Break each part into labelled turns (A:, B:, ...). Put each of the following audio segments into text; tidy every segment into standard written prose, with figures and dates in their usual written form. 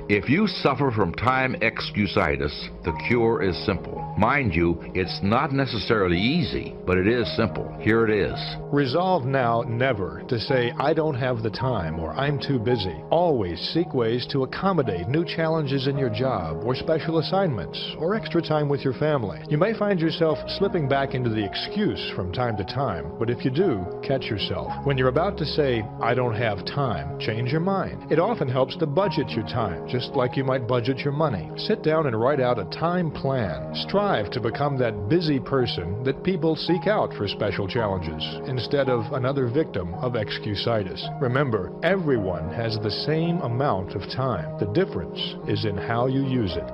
A: If you suffer from time excusitis, the cure is simple. Mind you, it's not necessarily easy, but it is simple. Here it is.
B: Resolve now never to say, I don't have the time or I'm too busy. Always seek ways to accommodate new challenges in your job or special assignments or extra time with your family. You may find yourself slipping back into the excuse from time to time, but if you do, catch yourself. When you're about to say, I don't have time, change your mind. It often helps to budget your time, just like you might budget your money. Sit down and write out a time plan. Strive to become that busy person that people seek out for special challenges, instead of another victim of excusitis. Remember, everyone has the same amount of time. The difference is in how you use it.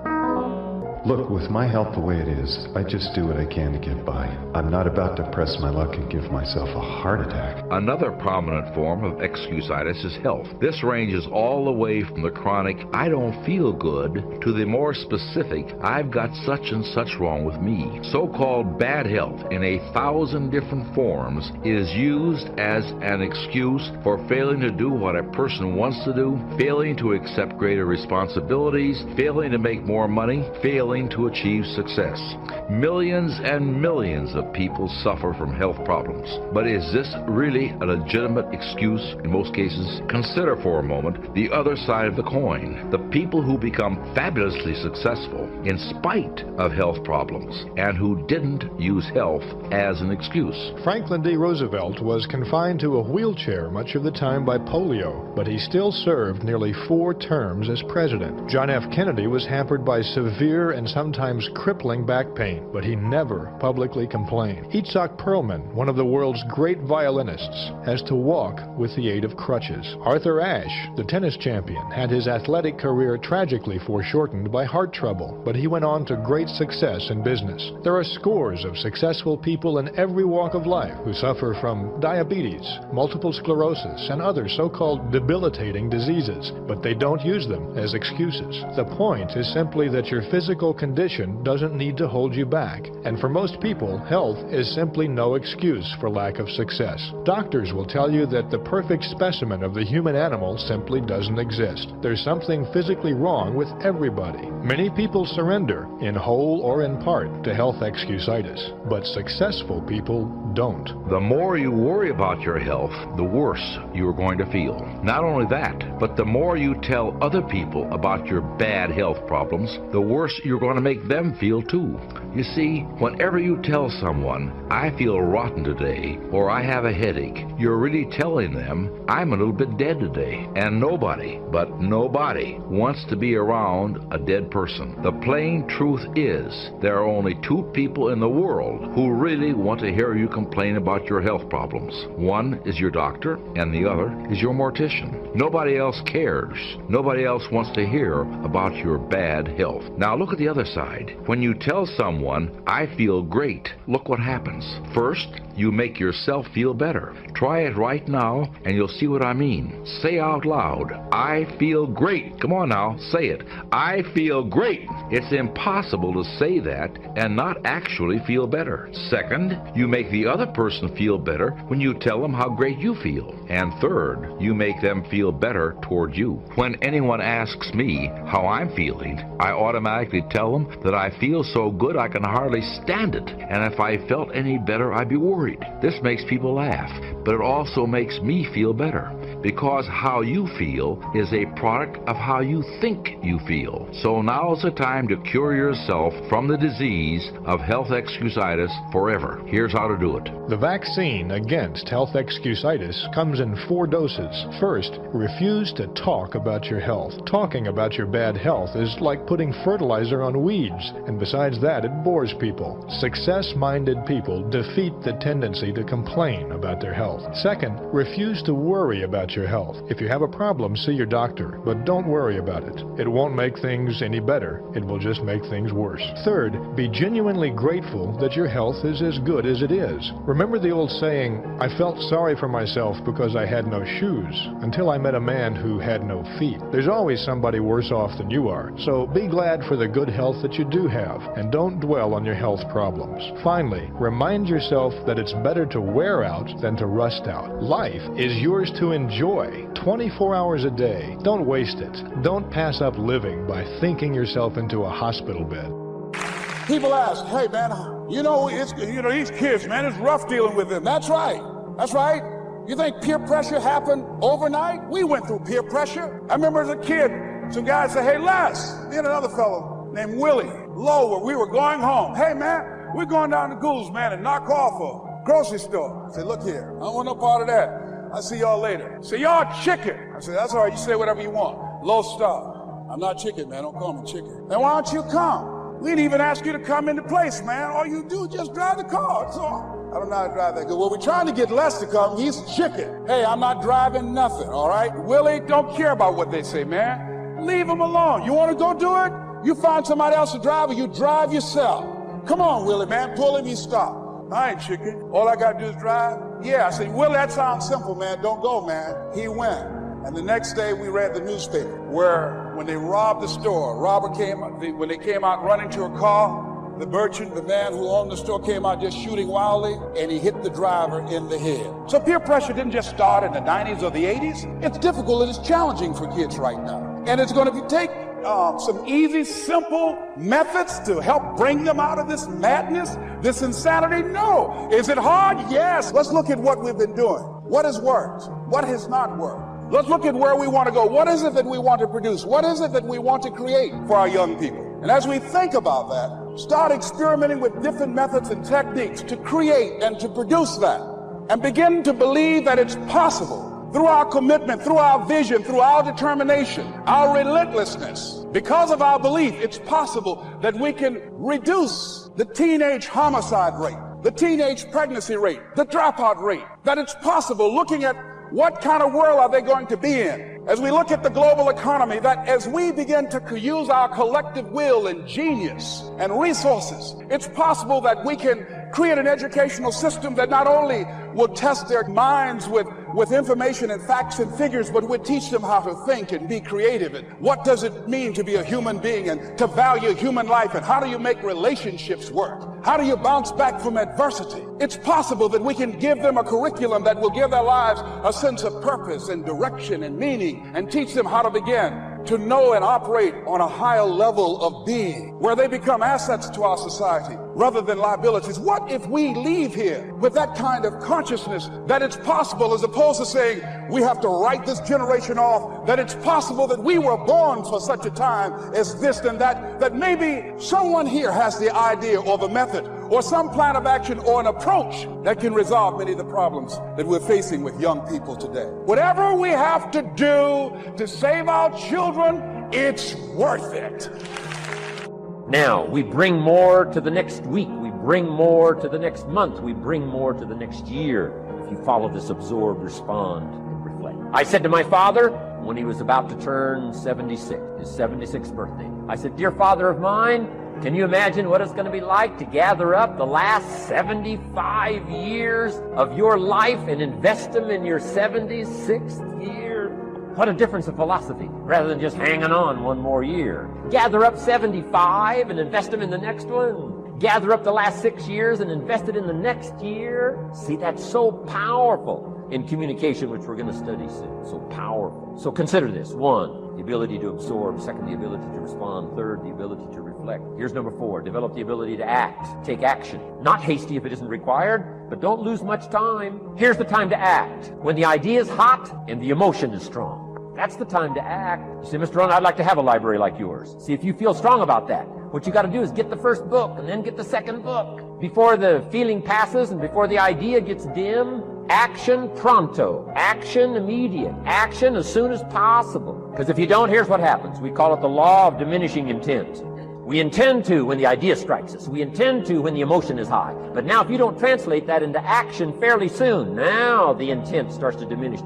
C: Look, with my health the way it is, I just do what I can to get by. I'm not about to press my luck and give myself a heart attack.
A: Another prominent form of excusitis is health. This ranges all the way from the chronic, I don't feel good, to the more specific, I've got such and such wrong with me. So-called bad health in 1,000 different forms is used as an excuse for failing to do what a person wants to do, failing to accept greater responsibilities, failing to make more money, failing to achieve success. Millions and millions of people suffer from health problems. But is this really a legitimate excuse in most cases? Consider for a moment the other side of the coin. The people who become fabulously successful in spite of health problems and who didn't use health as an excuse.
B: Franklin D. Roosevelt was confined to a wheelchair much of the time by polio, but he still served nearly 4 terms as president. John F. Kennedy was hampered by severe and sometimes crippling back pain, but he never publicly complained. Itzhak Perlman, one of the world's great violinists, has to walk with the aid of crutches. Arthur Ashe, the tennis champion, had his athletic career tragically foreshortened by heart trouble, but he went on to great success in business. There are scores of successful people in every walk of life who suffer from diabetes, multiple sclerosis, and other so-called debilitating diseases, but they don't use them as excuses. The point is simply that your physical condition doesn't need to hold you back, and for most people, health is simply no excuse for lack of success. Doctors will tell you that the perfect specimen of the human animal simply doesn't exist. There's something physically wrong with everybody. Many people surrender, in whole or in part, to health excusitis, but successful people don't.
A: The more you worry about your health, the worse you are going to feel. Not only that, but the more you tell other people about your bad health problems, the worse you're going to make them feel too. You see, whenever you tell someone, I feel rotten today, or I have a headache, you're really telling them, I'm a little bit dead today. And nobody, but nobody, wants to be around a dead person. The plain truth is, there are only 2 people in the world who really want to hear you complain about your health problems. One is your doctor, and the other is your mortician. Nobody else cares. Nobody else wants to hear about your bad health. Now look at the other side. When you tell someone, I feel great, look what happens. First, you make yourself feel better. Try it right now, and you'll see what I mean. Say out loud, I feel great. Come on now, say it. I feel great. It's impossible to say that and not actually feel better. Second, you make the other person feel better when you tell them how great you feel. And third, you make them feel better toward you. When anyone asks me how I'm feeling, I automatically tell them that I feel so good I can hardly stand it, and if I felt any better, I'd be worried. This makes people laugh, but it also makes me feel better, because how you feel is a product of how you think you feel. So now's the time to cure yourself from the disease of health excusitis forever. Here's how to do it.
B: The vaccine against health excusitis comes in 4 doses. First, refuse to talk about your health. Talking about your bad health is like putting fertilizer on weeds, and besides that, it bores people. Success-minded people defeat the tendency to complain about their health. Second, refuse to worry about your health. If you have a problem, see your doctor, but don't worry about it. It won't make things any better. It will just make things worse. Third, be genuinely grateful that your health is as good as it is. Remember the old saying, I felt sorry for myself because I had no shoes, until I met a man who had no feet. There's always somebody worse off than you are, so be glad for the good health that you do have, and don't dwell on your health problems. Finally, remind yourself that it's better to wear out than to rust out. Life is yours to enjoy enjoy. 24 hours a day. Don't waste it. Don't pass up living by thinking yourself into a hospital bed.
D: People ask, hey man, these kids, man, it's rough dealing with them. That's right. That's right. You think peer pressure happened overnight? We went through peer pressure. I remember as a kid, some guys said, hey Les, me and another fellow named Willie Lowe, we were going home. Hey man, we're going down to Goulds, man, and knock off a grocery store. I said, look here, I don't want no part of that. I'll see y'all later. Say, y'all chicken. I said, that's all right, you say whatever you want. Low star. I'm not chicken, man, don't call me chicken. Then why don't you come? We didn't even ask you to come into place, man. All you do is just drive the car, that's all. I don't know how to drive that good. Well, we're trying to get Les to come. He's chicken. Hey, I'm not driving nothing, all right? Willie, don't care about what they say, man. Leave him alone. You want to go do it? You find somebody else to drive or you drive yourself. Come on, Willie, man. Pull him, you stop. I ain't chicken. All I got to do is drive? Yeah. I said, Willie, that sounds simple, man. Don't go, man. He went. And the next day we read the newspaper where when they robbed the store, when they came out running to a car, the merchant, the man who owned the store, came out just shooting wildly, and he hit the driver in the head. So peer pressure didn't just start in the 90s or the 80s. It's difficult and it's challenging for kids right now. And it's going to take some easy, simple methods to help bring them out of this madness, this insanity. No. Is it hard? Yes. Let's look at what we've been doing. What has worked? What has not worked? Let's look at where we want to go. What is it that we want to produce? What is it that we want to create for our young people? And as we think about that, start experimenting with different methods and techniques to create and to produce that. And begin to believe that it's possible through our commitment, through our vision, through our determination, our relentlessness. Because of our belief, it's possible that we can reduce the teenage homicide rate, the teenage pregnancy rate, the dropout rate. That it's possible, looking at what kind of world are they going to be in? As we look at the global economy, that as we begin to use our collective will and genius and resources, it's possible that we can create an educational system that not only will test their minds with information and facts and figures, but will teach them how to think and be creative. And what does it mean to be a human being and to value human life? And how do you make relationships work? How do you bounce back from adversity? It's possible that we can give them a curriculum that will give their lives a sense of purpose and direction and meaning, and teach them how to begin to know and operate on a higher level of being, where they become assets to our society rather than liabilities. What if we leave here with that kind of consciousness that it's possible, as opposed to saying we have to write this generation off, that it's possible that we were born for such a time as this and that, that maybe someone here has the idea or the method or some plan of action or an approach that can resolve many of the problems that we're facing with young people today. Whatever we have to do to save our children, it's worth it.
E: Now, we bring more to the next week. We bring more to the next month. We bring more to the next year. If you follow this absorb, respond, and reflect. I said to my father, when he was about to turn 76, his 76th birthday, I said, dear father of mine, can you imagine what it's going to be like to gather up the last 75 years of your life and invest them in your 76th year? What a difference of philosophy, rather than just hanging on one more year. Gather up 75 and invest them in the next one. Gather up the last 6 years and invest it in the next year. See, that's so powerful in communication, which we're going to study soon. So powerful. So consider this. 1, the ability to absorb. 2, the ability to respond. 3, the ability to reflect. Here's number 4, develop the ability to act. Take action. Not hasty if it isn't required, but don't lose much time. Here's the time to act. When the idea is hot and the emotion is strong. That's the time to act. You say, Mr. Rohn, I'd like to have a library like yours. See, if you feel strong about that, what you got to do is get the first book and then get the second book. Before the feeling passes and before the idea gets dim, action pronto. Action immediate. Action as soon as possible. Because if you don't, here's what happens. We call it the law of diminishing intent. We intend to when the idea strikes us. We intend to when the emotion is high. But now if you don't translate that into action fairly soon, now the intent starts to diminish.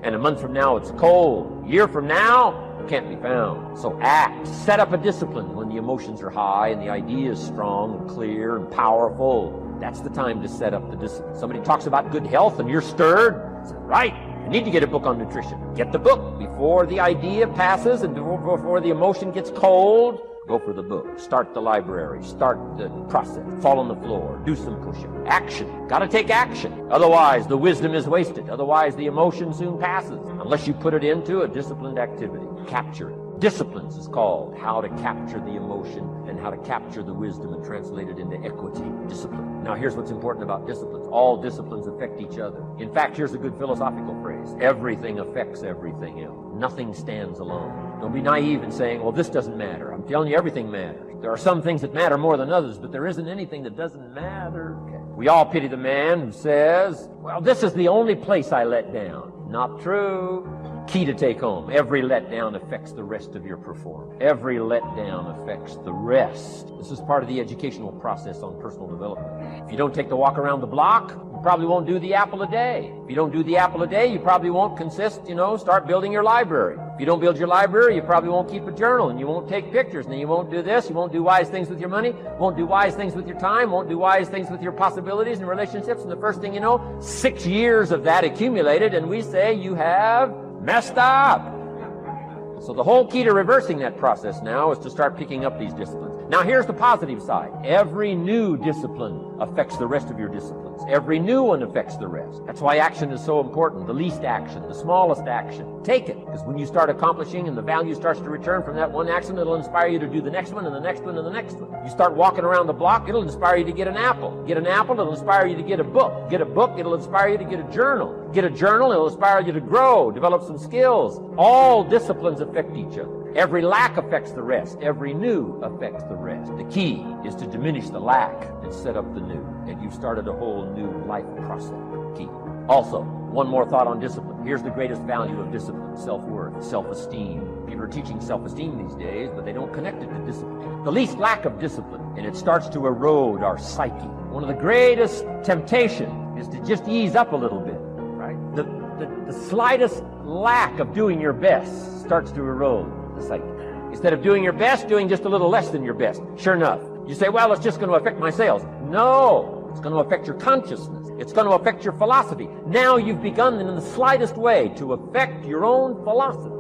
E: And a month from now it's cold. A year from now, it can't be found. So act. Set up a discipline when the emotions are high and the idea is strong and clear and powerful. That's the time to set up the discipline. Somebody talks about good health and you're stirred. Say, right. You need to get a book on nutrition. Get the book before the idea passes and before the emotion gets cold. Go for the book. Start the library. Start the process. Fall on the floor. Do some push-ups. Action. Got to take action. Otherwise, the wisdom is wasted. Otherwise, the emotion soon passes. Unless you put it into a disciplined activity. Capture it. Disciplines is called how to capture the emotion and how to capture the wisdom and translate it into equity. Discipline. Now here's what's important about disciplines. All disciplines affect each other. In fact, here's a good philosophical phrase. Everything affects everything else. Nothing stands alone. Don't be naive in saying, well, this doesn't matter. I'm telling you, everything matters. There are some things that matter more than others, but there isn't anything that doesn't matter. Okay. We all pity the man who says, well, this is the only place I let down. Not true. Key to take home. Every letdown affects the rest of your performance. Every letdown affects the rest. This is part of the educational process on personal development. If you don't take the walk around the block, you probably won't do the apple a day. If you don't do the apple a day, you probably won't start building your library. If you don't build your library, you probably won't keep a journal, and you won't take pictures, and then you won't do this, you won't do wise things with your money, won't do wise things with your time, won't do wise things with your possibilities and relationships, and the first thing you know, 6 years of that accumulated, and we say you have messed up. So the whole key to reversing that process now is to start picking up these disciplines. Now here's the positive side. Every new discipline affects the rest of your disciplines. Every new one affects the rest. That's why action is so important. The least action, the smallest action. Take it. Because when you start accomplishing and the value starts to return from that one action, it'll inspire you to do the next one and the next one and the next one. You start walking around the block, it'll inspire you to get an apple. Get an apple, it'll inspire you to get a book. Get a book, it'll inspire you to get a journal. Get a journal, it'll inspire you to grow, develop some skills. All disciplines affect each other. Every lack affects the rest. Every new affects the rest. The key is to diminish the lack and set up the new. And you've started a whole new life process. Key. Also, one more thought on discipline. Here's the greatest value of discipline: self-worth, self-esteem. People are teaching self-esteem these days, but they don't connect it to discipline. The least lack of discipline, and it starts to erode our psyche. One of the greatest temptations is to just ease up a little bit, right? The slightest lack of doing your best starts to erode the psyche. Instead of doing your best, doing just a little less than your best. Sure enough, you say, well, it's just going to affect my sales. No, it's going to affect your consciousness. It's going to affect your philosophy. Now you've begun in the slightest way to affect your own philosophy.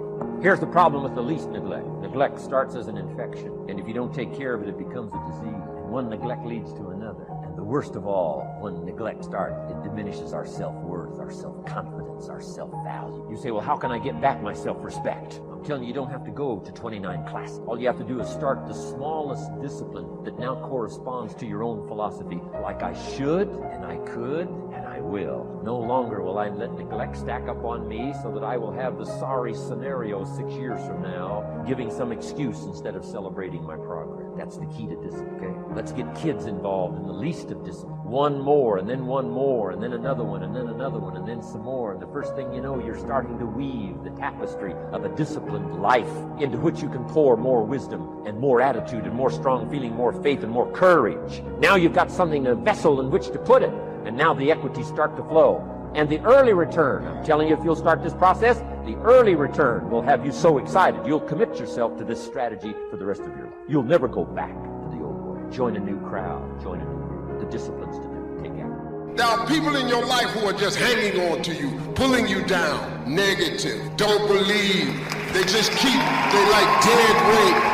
E: Here's the problem with the least neglect. Neglect starts as an infection, and if you don't take care of it, it becomes a disease. And one neglect leads to another. And the worst of all, when neglect starts, it diminishes our self-worth, our self-confidence, our self-value. You say, well, how can I get back my self-respect? I'm telling you, you don't have to go to 29 classes. All you have to do is start the smallest discipline that now corresponds to your own philosophy. Like I should, and I could, and I will. No longer will I let neglect stack up on me so that I will have the sorry scenario 6 years from now, giving some excuse instead of celebrating my progress. That's the key to discipline, okay? Let's get kids involved in the least of discipline. One more, and then one more, and then another one, and then another one, and then some more. And the first thing you know, you're starting to weave the tapestry of a disciplined life into which you can pour more wisdom and more attitude and more strong feeling, more faith and more courage. Now you've got something, a vessel in which to put it. And now the equities start to flow. And the early return, I'm telling you, if you'll start this process, the early return will have you so excited. You'll commit yourself to this strategy for the rest of your life. You'll never go back to the old way. Join a new crowd. Join a new group. The disciplines to do. Take action.
F: There are people in your life who are just hanging on to you, pulling you down, negative, don't believe. They just they like dead weight.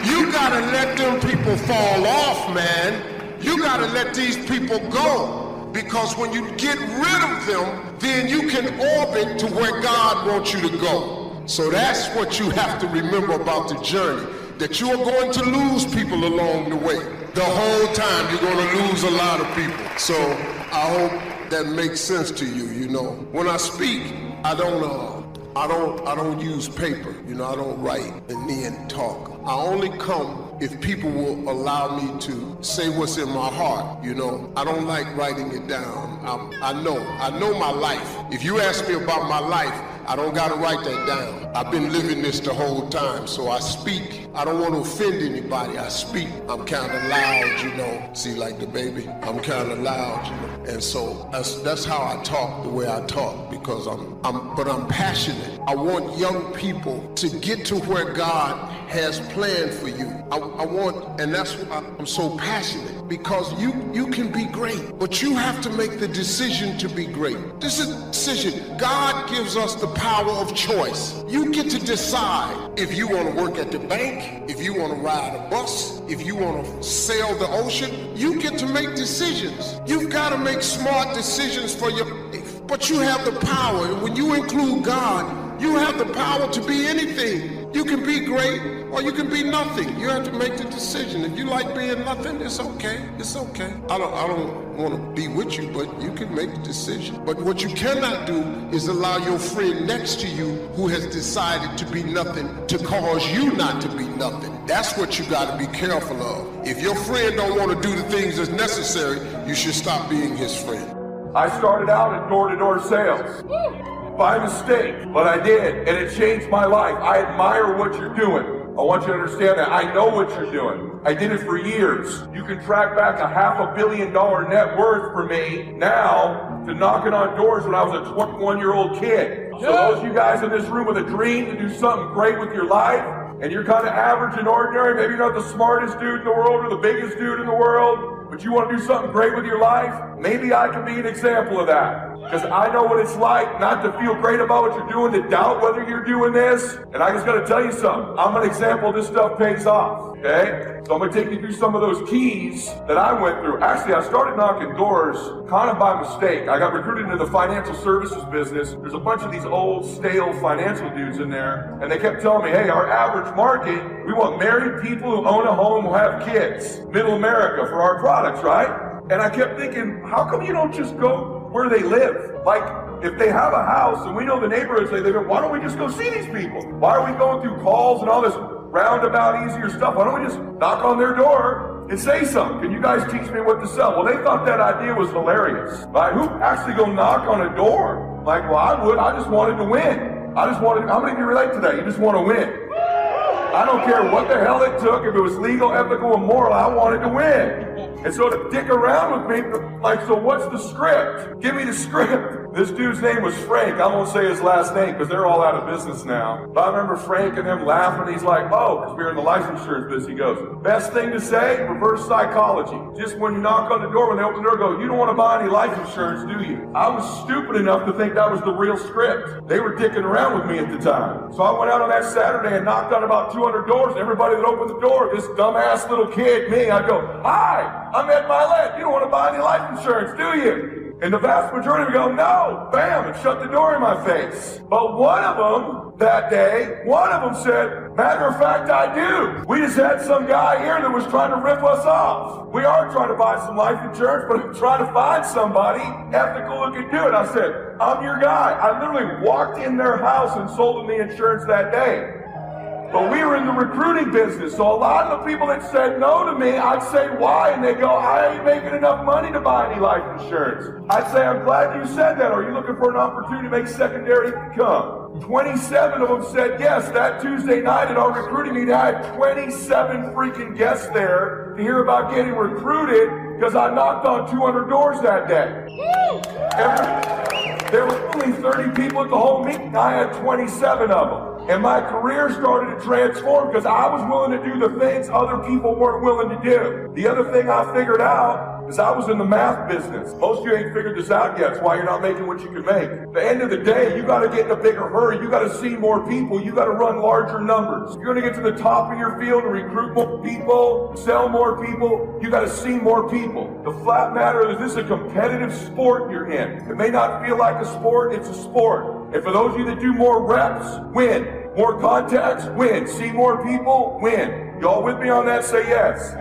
F: You gotta let them people fall off, man. You gotta let these people go. Because when you get rid of them, then you can orbit to where God wants you to go. So that's what you have to remember about the journey. That you are going to lose people along the way. The whole time you're going to lose a lot of people. So I hope that makes sense to you, you know. When I speak, I don't use paper, you know, I don't write and then talk. I only come if people will allow me to say what's in my heart, you know. I don't like writing it down. I know my life. If you ask me about my life, I don't gotta write that down. I've been living this the whole time, so I speak. I don't want to offend anybody. I speak. I'm kind of loud, you know. See, like the baby, I'm kind of loud, you know. And so that's how I talk the way I talk, because I'm passionate. I want young people to get to where God has planned for you. I want, and that's why I'm so passionate, because you can be great, but you have to make the decision to be great. This is a decision. God gives us the power of choice. You get to decide if you want to work at the bank, if you want to ride a bus, if you want to sail the ocean. You get to make decisions. You've got to make smart decisions for your life, but you have the power. And when you include God, you have the power to be anything. You can be great or you can be nothing. You have to make the decision. If you like being nothing, it's okay. It's okay. I don't want to be with you, but you can make the decision. But what you cannot do is allow your friend next to you who has decided to be nothing to cause you not to be nothing. That's what you got to be careful of. If your friend don't want to do the things that's necessary, you should stop being his friend.
G: I started out in door-to-door sales. By mistake, but I did, and it changed my life. I admire what you're doing. I want you to understand that. I know what you're doing. I did it for years. You can track back a $500 million net worth for me now to knocking on doors when I was a 21-year-old kid. So those of you guys in this room with a dream to do something great with your life, and you're kind of average and ordinary, maybe you're not the smartest dude in the world or the biggest dude in the world, but you want to do something great with your life, maybe I can be an example of that. Because I know what it's like not to feel great about what you're doing, to doubt whether you're doing this. And I just got to tell you something. I'm an example this stuff pays off, okay? So I'm going to take you through some of those keys that I went through. Actually, I started knocking doors kind of by mistake. I got recruited into the financial services business. There's a bunch of these old, stale financial dudes in there. And they kept telling me, hey, our average market, we want married people who own a home who have kids. Middle America for our products, right? And I kept thinking, how come you don't just go where they live? Like, if they have a house and we know the neighborhoods they live in, why don't we just go see these people? Why are we going through calls and all this roundabout easier stuff? Why don't we just knock on their door and say something? Can you guys teach me what to sell? Well, they thought that idea was hilarious, right? Who actually go knock on a door? Like, well, I would. I just wanted to win. How many of you relate to that? You just want to win. I don't care what the hell it took. If it was legal, ethical, and moral, I wanted to win. And so to dick around with me, like, so what's the script? Give me the script. This dude's name was Frank. I won't say his last name because they're all out of business now. But I remember Frank and him laughing. He's like, oh, because we were in the life insurance business. He goes, best thing to say, reverse psychology. Just when you knock on the door, when they open the door, go, you don't want to buy any life insurance, do you? I was stupid enough to think that was the real script. They were dicking around with me at the time. So I went out on that Saturday and knocked on about 200 doors. And everybody that opened the door, this dumbass little kid, me, I'd go, hi, I'm at Mylett. You don't want to buy any life insurance, do you? And the vast majority would go, no, bam, and shut the door in my face. But one of them that day, one of them said, matter of fact, I do. We just had some guy here that was trying to rip us off. We are trying to buy some life insurance, but I'm trying to find somebody ethical who can do it. I said, I'm your guy. I literally walked in their house and sold them the insurance that day. But we were in the recruiting business, so a lot of the people that said no to me, I'd say why, and they go, I ain't making enough money to buy any life insurance. I'd say, I'm glad you said that. Are you looking for an opportunity to make secondary income? 27 of them said yes. That Tuesday night at our recruiting meeting, I had 27 freaking guests there to hear about getting recruited because I knocked on 200 doors that day. There were only 30 people at the whole meeting. I had 27 of them. And my career started to transform because I was willing to do the things other people weren't willing to do. The other thing I figured out is I was in the math business. Most of you ain't figured this out yet. That's why you're not making what you can make. At the end of the day, you got to get in a bigger hurry. You got to see more people. You got to run larger numbers. If you're going to get to the top of your field and recruit more people, sell more people, you got to see more people. The flat matter is this is a competitive sport you're in. It may not feel like a sport, it's a sport. And for those of you that do more reps, win. More contacts, win. See more people, win. Y'all with me on that? Say yes.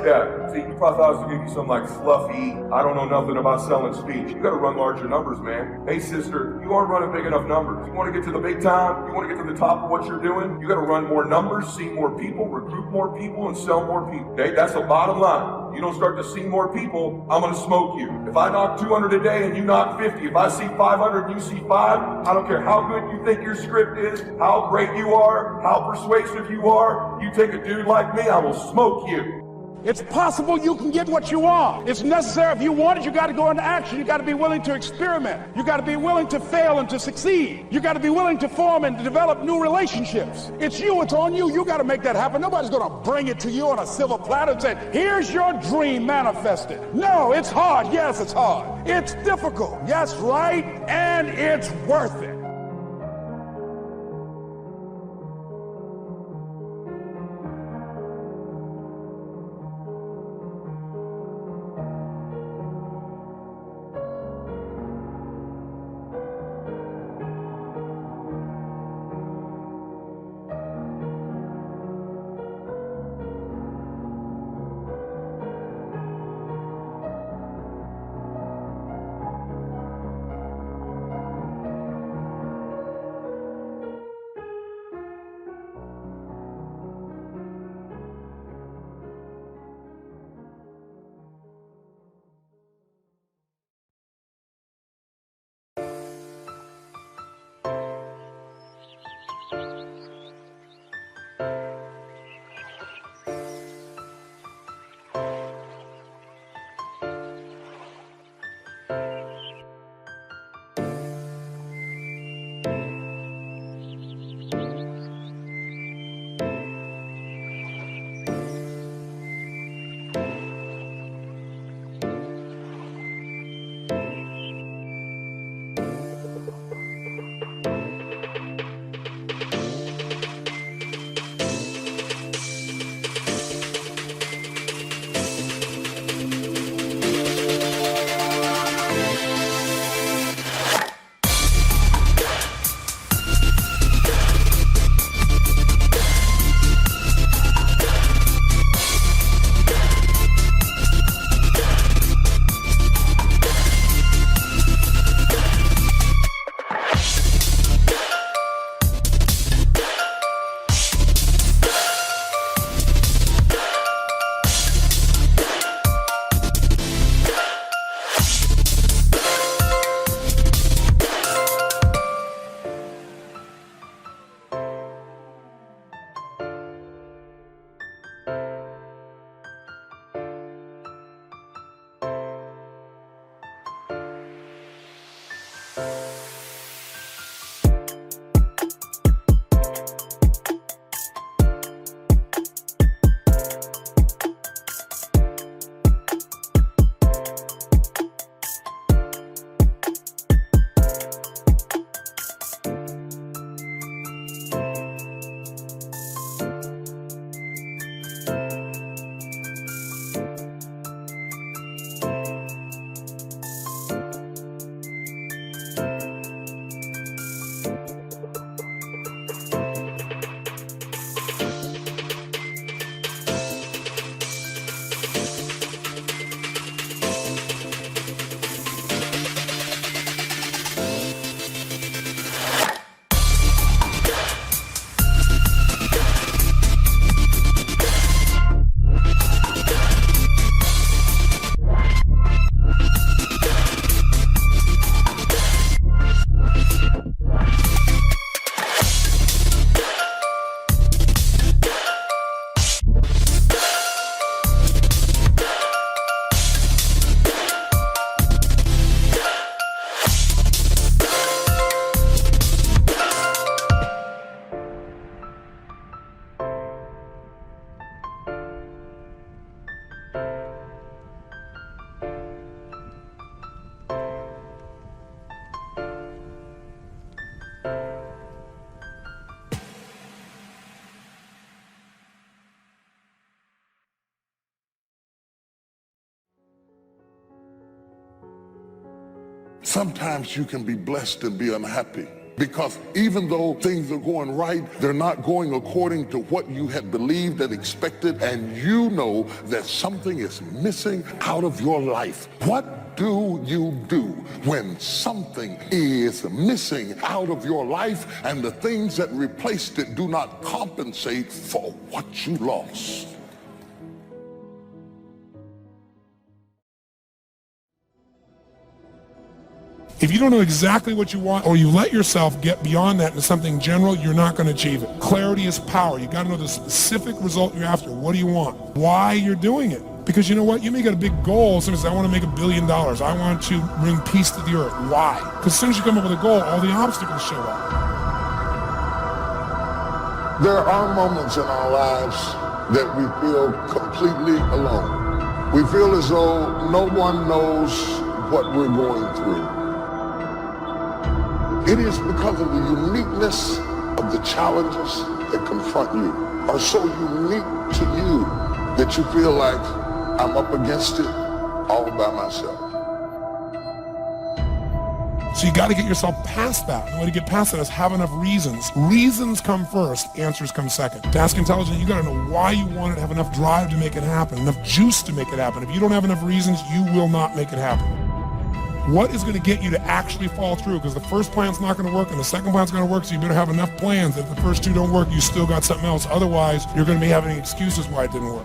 G: Yeah. See, you probably thought I was going to give you some like fluffy, I don't know nothing about selling speech. You got to run larger numbers, man. Hey, sister, you aren't running big enough numbers. You want to get to the big time? You want to get to the top of what you're doing? You got to run more numbers, see more people, recruit more people, and sell more people. Okay, that's the bottom line. You don't start to see more people, I'm going to smoke you. If I knock 200 a day and you knock 50, if I see 500 and you see 5, I don't care how good you think your script is, how great you are, how persuasive you are. You take a dude like me, I will smoke you.
D: It's possible you can get what you want. It's necessary. If you want it, you got to go into action. You got to be willing to experiment. You got to be willing to fail and to succeed. You got to be willing to form and to develop new relationships. It's you. It's on you. You got to make that happen. Nobody's going to bring it to you on a silver platter and say, here's your dream manifested. No, it's hard. Yes, it's hard. It's difficult. Yes, right. And it's worth it.
F: Sometimes you can be blessed and be unhappy. Because even though things are going right, they're not going according to what you had believed and expected, and you know that something is missing out of your life. What do you do when something is missing out of your life and the things that replaced it do not compensate for what you lost?
H: If you don't know exactly what you want, or you let yourself get beyond that into something general, you're not going to achieve it. Clarity is power. You got to know the specific result you're after. What do you want? Why you're doing it? Because you know what? You may get a big goal. Somebody says, I want to make $1 billion. I want to bring peace to the earth. Why? Because as soon as you come up with a goal, all the obstacles show up.
F: There are moments in our lives that we feel completely alone. We feel as though no one knows what we're going through. It is because of the uniqueness of the challenges that confront you are so unique to you that you feel like I'm up against it all by myself.
H: So you got to get yourself past that. The way to get past that is have enough reasons. Reasons come first, answers come second. Task intelligence, you got to know why you want it, have enough drive to make it happen, enough juice to make it happen. If you don't have enough reasons, you will not make it happen. What is going to get you to actually fall through? Because the first plan's not going to work and the second plan's going to work, so you better have enough plans. If the first two don't work, you still got something else. Otherwise, you're going to be having excuses why it didn't work.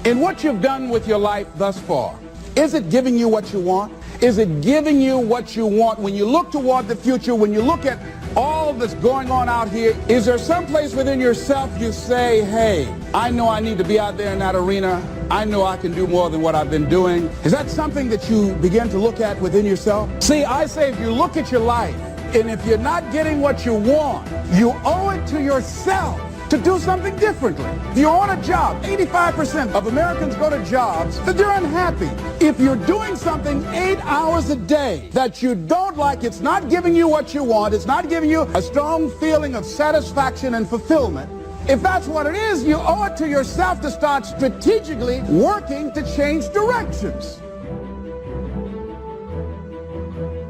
D: In what you've done with your life thus far, is it giving you what you want? Is it giving you what you want? When you look toward the future, when you look at all that's going on out here, is there some place within yourself you say, hey, I know I need to be out there in that arena. I know I can do more than what I've been doing. Is that something that you begin to look at within yourself? See, I say if you look at your life, and if you're not getting what you want, you owe it to yourself to do something differently. If you're on a job, 85% of Americans go to jobs that they're unhappy. If you're doing something 8 hours a day that you don't like, it's not giving you what you want, it's not giving you a strong feeling of satisfaction and fulfillment. If that's what it is, you owe it to yourself to start strategically working to change directions.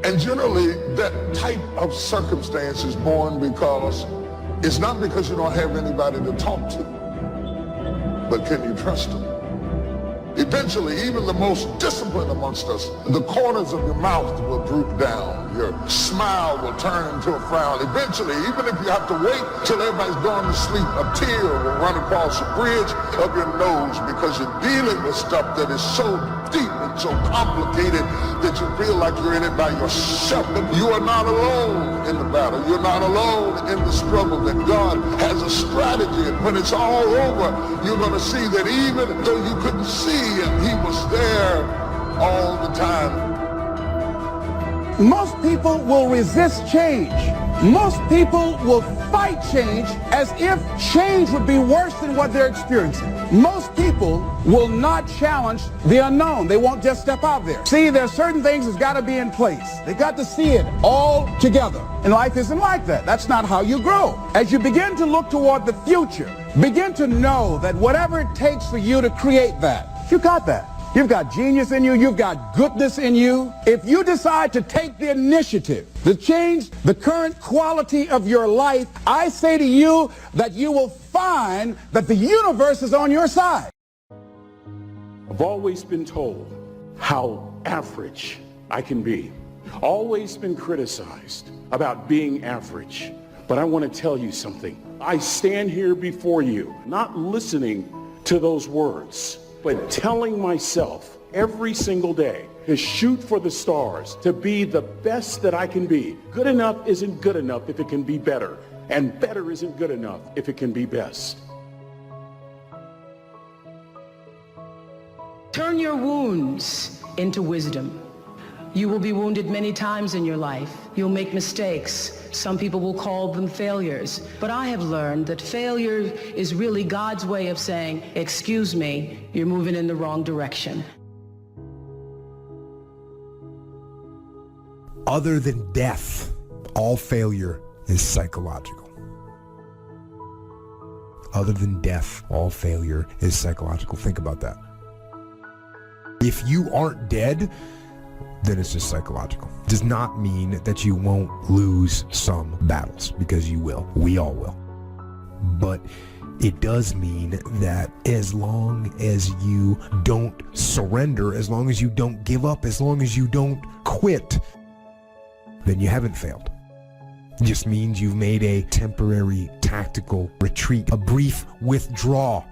F: And generally, that type of circumstance is born because it's not because you don't have anybody to talk to, but can you trust them? Eventually, even the most disciplined amongst us, the corners of your mouth will droop down. Your smile will turn into a frown. Eventually, even if you have to wait till everybody's gone to sleep, a tear will run across the bridge of your nose because you're dealing with stuff that is so deep and so complicated that you feel like you're in it by yourself. But you are not alone in the battle. You're not alone in the struggle. That God has a strategy. And when it's all over, you're going to see that even though you couldn't see him, he was there all the time.
D: Most people will resist change. Most people will fight change as if change would be worse than what they're experiencing. Most people will not challenge the unknown. They won't just step out there. See, there are certain things that's got to be in place. They got to see it all together. And life isn't like that. That's not how you grow. As you begin to look toward the future, begin to know that whatever it takes for you to create that, you got that. You've got genius in you. You've got goodness in you. If you decide to take the initiative to change the current quality of your life, I say to you that you will find that the universe is on your side.
I: I've always been told how average I can be. Always been criticized about being average. But I want to tell you something. I stand here before you, not listening to those words, but telling myself every single day to shoot for the stars, to be the best that I can be. Good enough isn't good enough if it can be better, and better isn't good enough if it can be best.
J: Turn your wounds into wisdom. You will be wounded many times in your life. You'll make mistakes. Some people will call them failures. But I have learned that failure is really God's way of saying, excuse me, you're moving in the wrong direction.
K: Other than death, all failure is psychological. Other than death, all failure is psychological. Think about that. If you aren't dead, then it's just psychological. It does not mean that you won't lose some battles, because you will. We all will. But it does mean that as long as you don't surrender, as long as you don't give up, as long as you don't quit, then you haven't failed. It just means you've made a temporary tactical retreat, a brief withdrawal,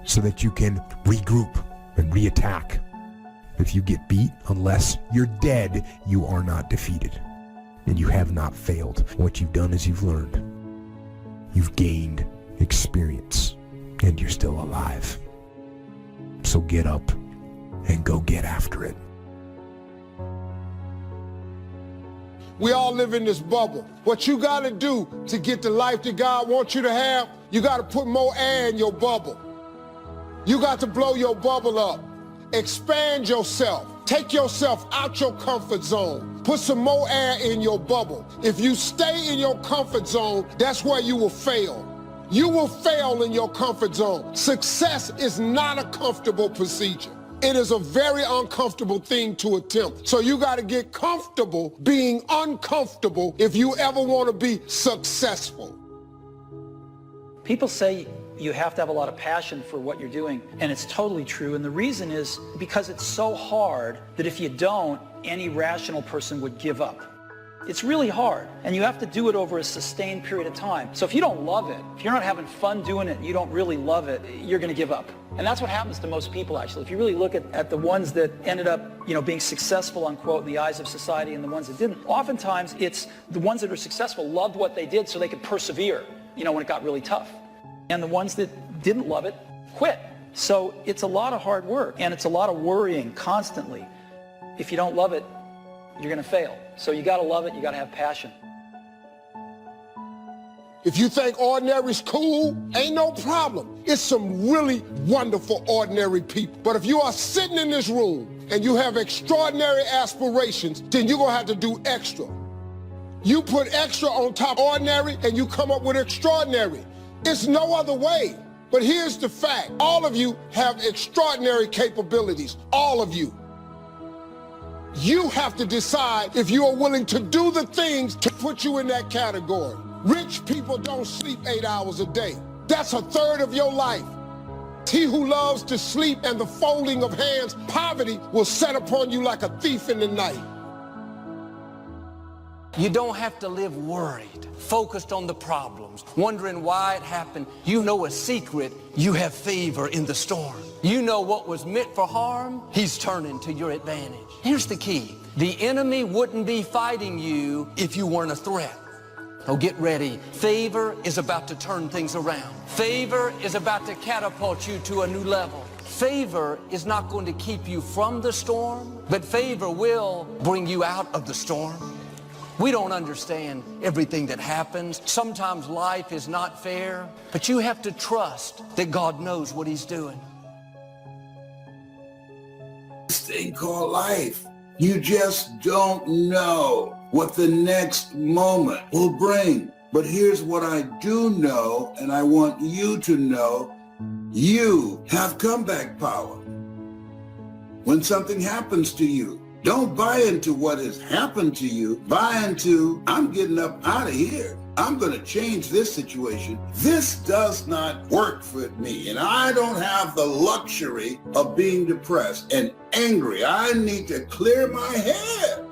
K: so that you can regroup and reattack If you get beat, unless you're dead, you are not defeated. And you have not failed. What you've done is you've learned. You've gained experience. And you're still alive. So get up and go get after it.
F: We all live in this bubble. What you got to do to get the life that God wants you to have, you got to put more air in your bubble. You got to blow your bubble up. Expand yourself. Take yourself out your comfort zone. Put some more air in your bubble. If you stay in your comfort zone, that's where you will fail. You will fail in your comfort zone. Success is not a comfortable procedure. It is a very uncomfortable thing to attempt. So you got to get comfortable being uncomfortable if you ever want to be successful.
L: People say you have to have a lot of passion for what you're doing, and it's totally true. And the reason is because it's so hard that if you don't, any rational person would give up. It's really hard, and you have to do it over a sustained period of time. So if you don't love it, if you're not having fun doing it, and you don't really love it, you're going to give up. And that's what happens to most people, actually. If you really look at the ones that ended up, being successful, unquote, in the eyes of society, and the ones that didn't, oftentimes it's the ones that are successful loved what they did so they could persevere, when it got really tough. And the ones that didn't love it quit. So it's a lot of hard work, and it's a lot of worrying constantly. If you don't love it, you're going to fail. So you got to love it. You got to have passion.
F: If you think ordinary's cool, ain't no problem. It's some really wonderful ordinary people. But if you are sitting in this room and you have extraordinary aspirations, then you're going to have to do extra. You put extra on top of ordinary and you come up with extraordinary. It's no other way. But here's the fact. All of you have extraordinary capabilities. All of you. You have to decide if you are willing to do the things to put you in that category. Rich people don't sleep 8 hours a day. That's a third of your life. He who loves to sleep and the folding of hands, poverty will set upon you like a thief in the night.
M: You don't have to live worried, focused on the problems, wondering why it happened. You know a secret. You have favor in the storm. You know what was meant for harm, he's turning to your advantage. Here's the key. The enemy wouldn't be fighting you if you weren't a threat. Oh, get ready. Favor is about to turn things around. Favor is about to catapult you to a new level. Favor is not going to keep you from the storm, but favor will bring you out of the storm. We don't understand everything that happens. Sometimes life is not fair, but you have to trust that God knows what he's doing.
N: This thing called life. You just don't know what the next moment will bring. But here's what I do know, and I want you to know. You have comeback power. When something happens to you, don't buy into what has happened to you. Buy into, I'm getting up out of here. I'm going to change this situation. This does not work for me, and I don't have the luxury of being depressed and angry. I need to clear my head.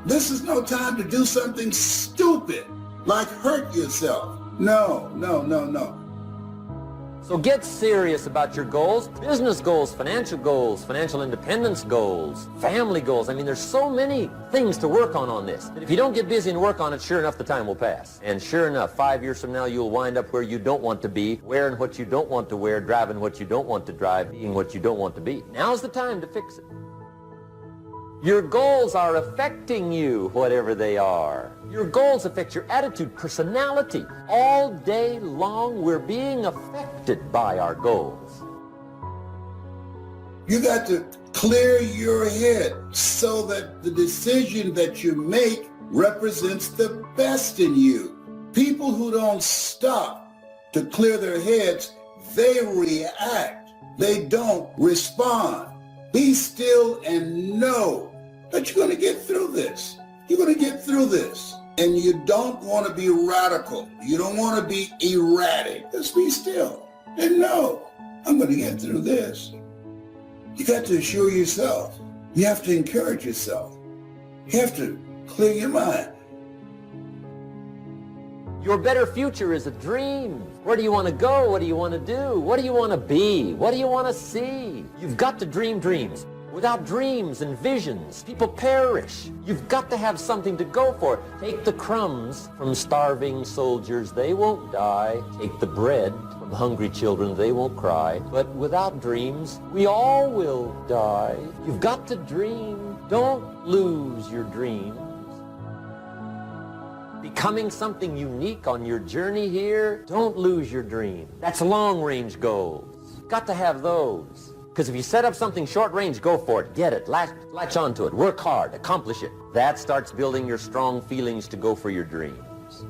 N: This is no time to do something stupid, like hurt yourself. No.
E: So get serious about your goals, business goals, financial independence goals, family goals. I mean, there's so many things to work on this. If you don't get busy and work on it, sure enough, the time will pass. And sure enough, 5 years from now, you'll wind up where you don't want to be, wearing what you don't want to wear, driving what you don't want to drive, being what you don't want to be. Now's the time to fix it. Your goals are affecting you, whatever they are. Your goals affect your attitude, personality. All day long, we're being affected by our goals.
N: You got to clear your head so that the decision that you make represents the best in you. People who don't stop to clear their heads, they react. They don't respond. Be still and know that you're going to get through this. You're going to get through this. And you don't want to be radical. You don't want to be erratic. Just be still and know, I'm going to get through this. You got to assure yourself. You have to encourage yourself. You have to clear your mind.
E: Your better future is a dream. Where do you want to go? What do you want to do? What do you want to be? What do you want to see? You've got to dream dreams. Without dreams and visions, people perish. You've got to have something to go for. Take the crumbs from starving soldiers, they won't die. Take the bread from hungry children, they won't cry. But without dreams, we all will die. You've got to dream. Don't lose your dreams. Becoming something unique on your journey here, don't lose your dream. That's long-range goals. Got to have those. Because if you set up something short-range, go for it, get it, latch onto it, work hard, accomplish it. That starts building your strong feelings to go for your dreams.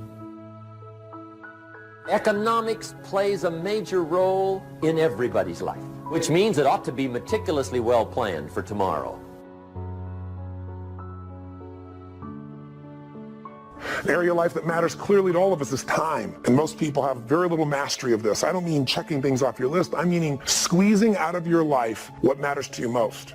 E: Economics plays a major role in everybody's life, which means it ought to be meticulously well planned for tomorrow.
H: An area of life that matters clearly to all of us is time. And most people have very little mastery of this. I don't mean checking things off your list. I'm meaning squeezing out of your life what matters to you most.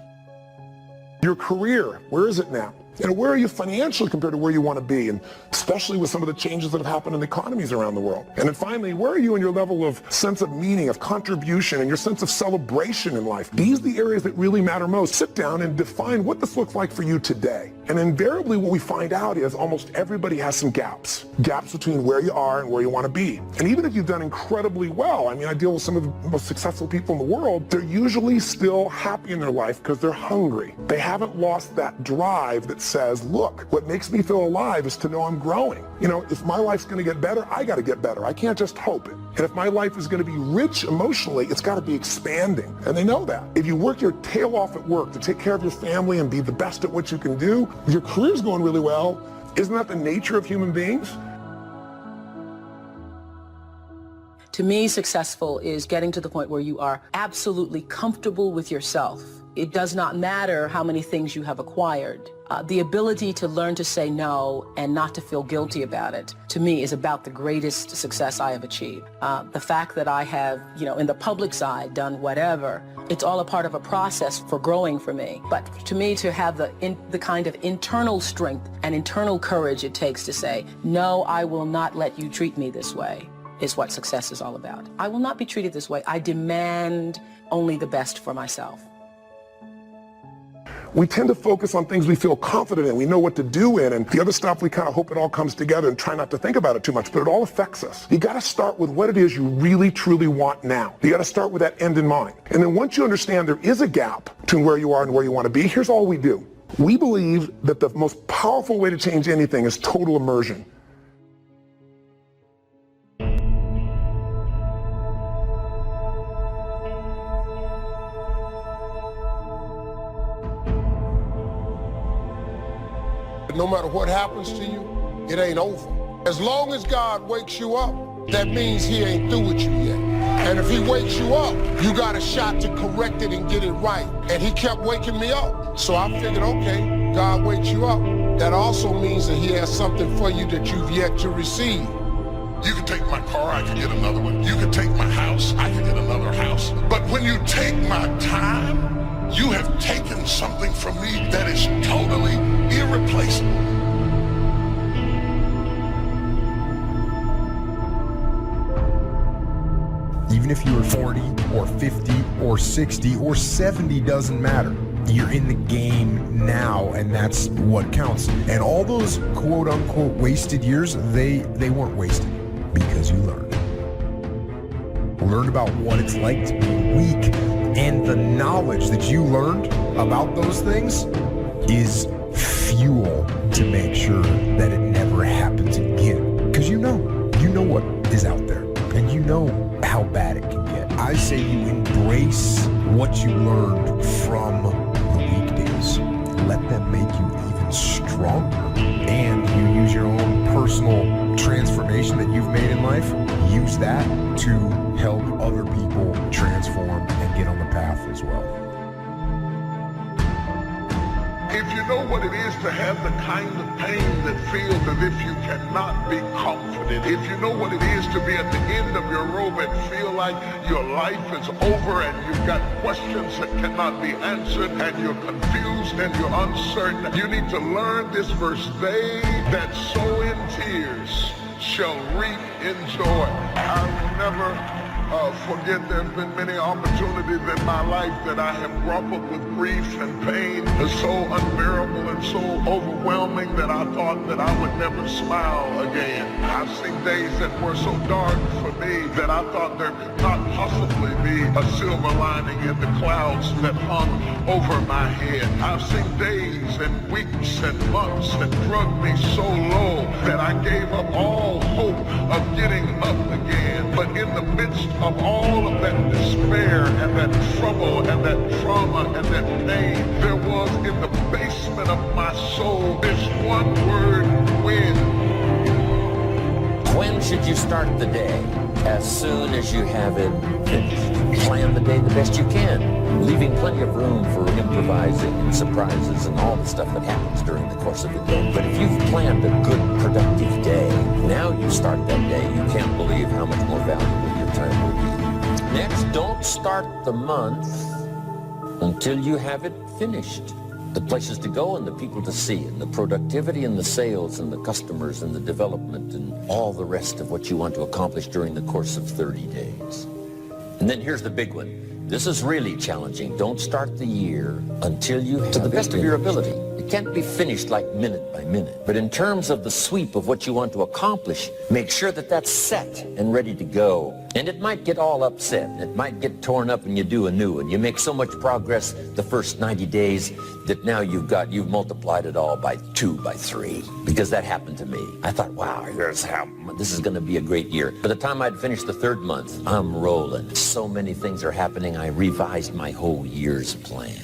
H: Your career, where is it now? Where are you financially compared to where you want to be? And especially with some of the changes that have happened in economies around the world. And then finally, where are you in your level of sense of meaning, of contribution, and your sense of celebration in life? These are the areas that really matter most. Sit down and define what this looks like for you today. And invariably what we find out is almost everybody has some gaps. Gaps between where you are and where you want to be. And even if you've done incredibly well, I mean, I deal with some of the most successful people in the world, they're usually still happy in their life because they're hungry. They haven't lost that drive that says, look, what makes me feel alive is to know I'm growing. If my life's going to get better, I got to get better. I can't just hope it. And if my life is going to be rich emotionally, it's got to be expanding. And they know that. If you work your tail off at work to take care of your family and be the best at what you can do, if your career's going really well, isn't that the nature of human beings?
J: To me, successful is getting to the point where you are absolutely comfortable with yourself. It does not matter how many things you have acquired. The ability to learn to say no and not to feel guilty about it, to me, is about the greatest success I have achieved. The fact that I have, in the public side, done whatever, it's all a part of a process for growing for me. But to me, to have the kind of internal strength and internal courage it takes to say, no, I will not let you treat me this way, is what success is all about. I will not be treated this way. I demand only the best for myself.
H: We tend to focus on things we feel confident in, we know what to do in, and the other stuff we kind of hope it all comes together and try not to think about it too much, but it all affects us. You got to start with what it is you really, truly want now. You got to start with that end in mind. And then once you understand there is a gap between where you are and where you want to be, here's all we do. We believe that the most powerful way to change anything is total immersion.
F: No matter what happens to you, it ain't over. As long as God wakes you up, that means he ain't through with you yet. And if he wakes you up, you got a shot to correct it and get it right. And he kept waking me up. So I figured, okay, God wakes you up. That also means that he has something for you that you've yet to receive.
O: You can take my car, I can get another one. You can take my house, I can get another house. But when you take my time, you have taken something from me that is totally irreplaceable.
K: Even if you are 40 or 50 or 60 or 70, doesn't matter. You're in the game now, and that's what counts. And all those quote-unquote wasted years, they weren't wasted because you learned. Learned about what it's like to be weak, and the knowledge that you learned about those things is fuel to make sure that it never happens again. Because you know what is out there, and you know how bad it can get. I say you embrace what you learned from the weak days. Let them make you even stronger. And you use your own personal transformation that you've made in life. Use that to help other people transform and get on the path as well.
O: If you know what it is to have the kind of pain that feels as if you cannot be comforted, if you know what it is to be at the end of your rope and feel like your life is over and you've got questions that cannot be answered and you're confused and you're uncertain, you need to learn this verse. They that sow in tears shall reap in joy. I will never forget there's been many opportunities in my life that I have grappled with grief and pain so unbearable and so overwhelming that I thought that I would never smile again. I've seen days that were so dark for me that I thought there could not possibly be a silver lining in the clouds that hung over my head. I've seen days and weeks and months that drugged me so low that I gave up all hope of getting up again. But in the midst of all of that despair and that trouble and that trauma and that pain, there was in the basement of my soul this one word: when.
E: When should you start the day? As soon as you have it finished. Plan the day the best you can, leaving plenty of room for improvising and surprises and all the stuff that happens during the course of the day. But if you've planned a good, productive day, now you start that day, you can't believe how much more valuable your time will be. Next, don't start the month until you have it finished. The places to go and the people to see and the productivity and the sales and the customers and the development and all the rest of what you want to accomplish during the course of 30 days. And then here's the big one. This is really challenging. Don't start the year until you have to the best of your ability. It can't be finished like minute by minute. But in terms of the sweep of what you want to accomplish, make sure that that's set and ready to go. And it might get all upset. It might get torn up and you do a new one. You make so much progress the first 90 days that now you've multiplied it all by 2, by 3. Because that happened to me. I thought, wow, this is going to be a great year. By the time I'd finished the 3rd month, I'm rolling. So many things are happening. I revised my whole year's plan.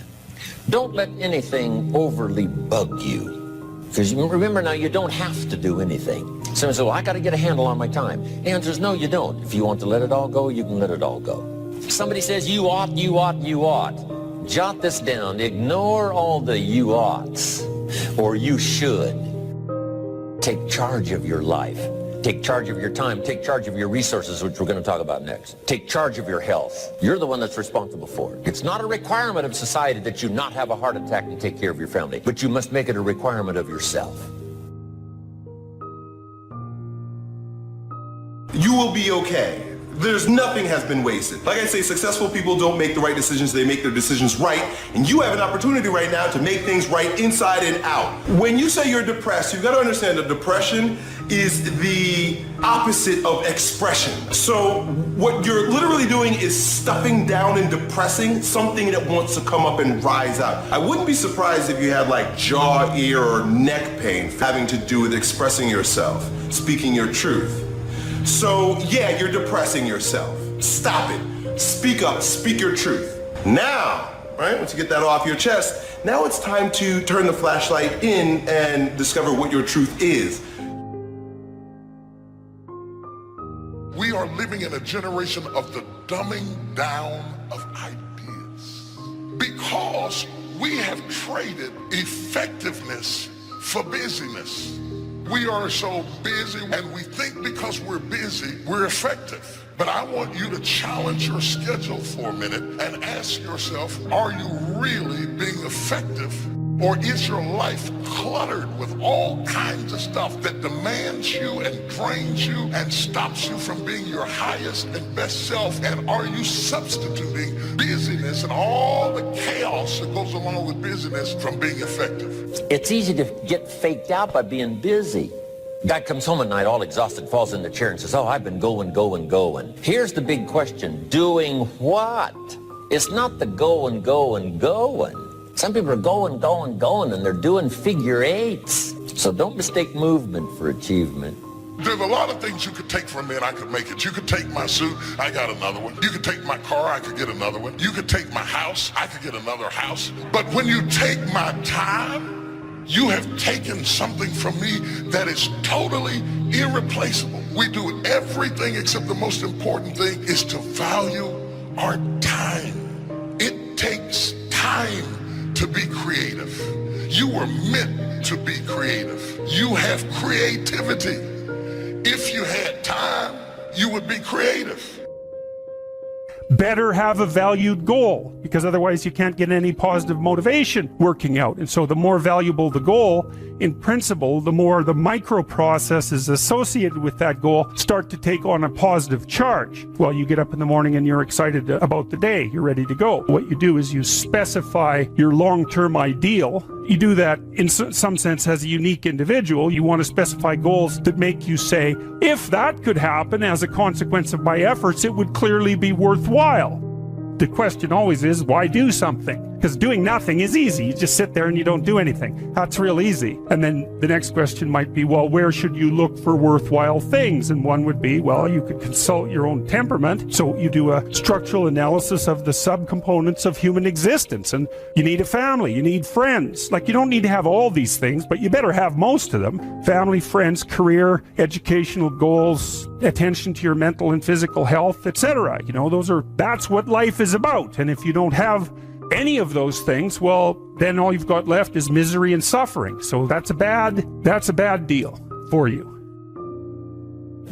E: Don't let anything overly bug you. Because remember now, you don't have to do anything. Someone says, well, I got to get a handle on my time. The answer is no, you don't. If you want to let it all go, you can let it all go. Somebody says, you ought, you ought, you ought. Jot this down. Ignore all the you oughts or you should. Take charge of your life. Take charge of your time. Take charge of your resources, which we're going to talk about next. Take charge of your health. You're the one that's responsible for it. It's not a requirement of society that you not have a heart attack and take care of your family, but you must make it a requirement of yourself.
P: You will be okay. There's nothing has been wasted. Like I say, successful people don't make the right decisions, they make their decisions right. And you have an opportunity right now to make things right inside and out. When you say you're depressed, you've got to understand that depression is the opposite of expression. So what you're literally doing is stuffing down and depressing something that wants to come up and rise out. I wouldn't be surprised if you had like jaw, ear, or neck pain having to do with expressing yourself, speaking your truth. So yeah, you're depressing yourself. Stop it. Speak up, speak your truth. Now, right, once you get that off your chest, now it's time to turn the flashlight in and discover what your truth is.
O: We are living in a generation of the dumbing down of ideas because we have traded effectiveness for busyness. We are so busy and we think because we're busy, we're effective. But I want you to challenge your schedule for a minute and ask yourself, are you really being effective? Or is your life cluttered with all kinds of stuff that demands you and drains you and stops you from being your highest and best self? And are you substituting busyness and all the chaos that goes along with busyness from being effective?
E: It's easy to get faked out by being busy. Guy comes home at night all exhausted, falls in the chair and says, oh, I've been going. Here's the big question. Doing what? It's not the going. Some people are going, and they're doing figure eights. So don't mistake movement for achievement.
O: There's a lot of things you could take from me and I could make it. You could take my suit, I got another one. You could take my car, I could get another one. You could take my house, I could get another house. But when you take my time, you have taken something from me that is totally irreplaceable. We do everything except the most important thing is to value our time. It takes time to be creative. You were meant to be creative. You have creativity. If you had time, you would be creative.
Q: better have a valued goal, because otherwise you can't get any positive motivation working out. And so the more valuable the goal, in principle, the more the microprocesses associated with that goal start to take on a positive charge. Well, you get up in the morning and you're excited about the day. You're ready to go. What you do is you specify your long-term ideal. You do that in some sense as a unique individual. You want to specify goals that make you say, if that could happen as a consequence of my efforts, it would clearly be worthwhile. The question always is, why do something? Because doing nothing is easy. You just sit there and you don't do anything. That's real easy. And then the next question might be, well, where should you look for worthwhile things? And one would be, well, you could consult your own temperament. So you do a structural analysis of the subcomponents of human existence. And you need a family, you need friends. Like, you don't need to have all these things, but you better have most of them. Family, friends, career, educational goals, attention to your mental and physical health, etc. You know, that's what life is about. And if you don't have any of those things, well, then all you've got left is misery and suffering. So that's a bad deal for you.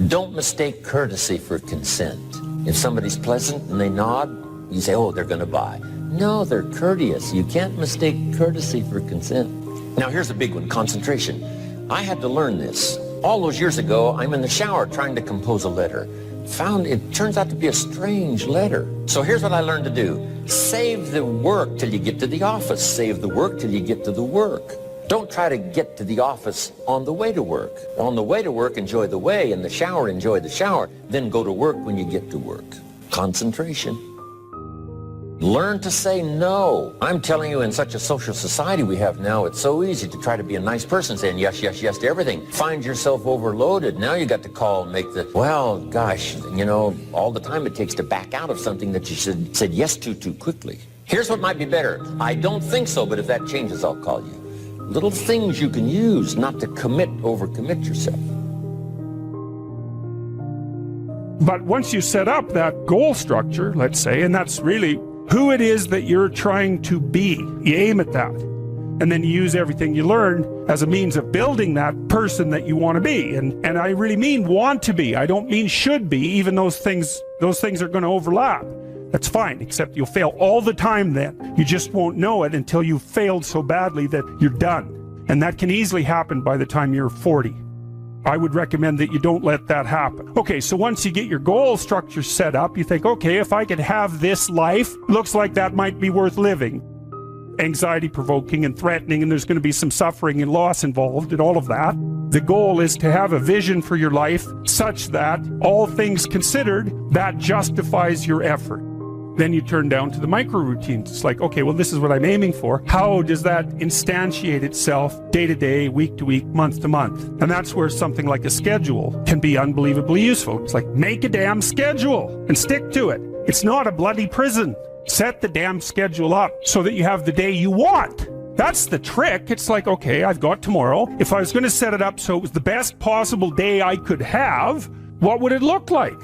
E: Don't mistake courtesy for consent. If somebody's pleasant and they nod, you say, oh, they're going to buy. No, they're courteous. You can't mistake courtesy for consent. Now, here's a big one, concentration. I had to learn this. All those years ago, I'm in the shower trying to compose a letter. Found it turns out to be a strange letter. So here's what I learned to do. Save the work till you get to the office. Save the work till you get to the work. Don't try to get to the office on the way to work. On the way to work, enjoy the way. In the shower, enjoy the shower. Then go to work when you get to work. Concentration. Learn to say no. I'm telling you, in such a social society we have now, it's so easy to try to be a nice person, saying yes, yes, yes to everything. Find yourself overloaded. Now you got to call and make well, gosh, you know, all the time it takes to back out of something that you said yes to too quickly. Here's what might be better. I don't think so, but if that changes, I'll call you. Little things you can use not to overcommit yourself.
Q: But once you set up that goal structure, let's say, and that's really who it is that you're trying to be, you aim at that. And then you use everything you learn as a means of building that person that you want to be. And I really mean want to be. I don't mean should be, even those things are going to overlap. That's fine, except you'll fail all the time then. You just won't know it until you've failed so badly that you're done. And that can easily happen by the time you're 40. I would recommend that you don't let that happen. Okay, so once you get your goal structure set up, you think, okay, if I could have this life, looks like that might be worth living. Anxiety-provoking and threatening, and there's going to be some suffering and loss involved and all of that. The goal is to have a vision for your life such that, all things considered, that justifies your effort. Then you turn down to the micro routines. It's like, okay, well, this is what I'm aiming for. How does that instantiate itself day to day, week to week, month to month? And that's where something like a schedule can be unbelievably useful. It's like, make a damn schedule and stick to it. It's not a bloody prison. Set the damn schedule up so that you have the day you want. That's the trick. It's like, okay, I've got tomorrow. If I was going to set it up so it was the best possible day I could have, what would it look like?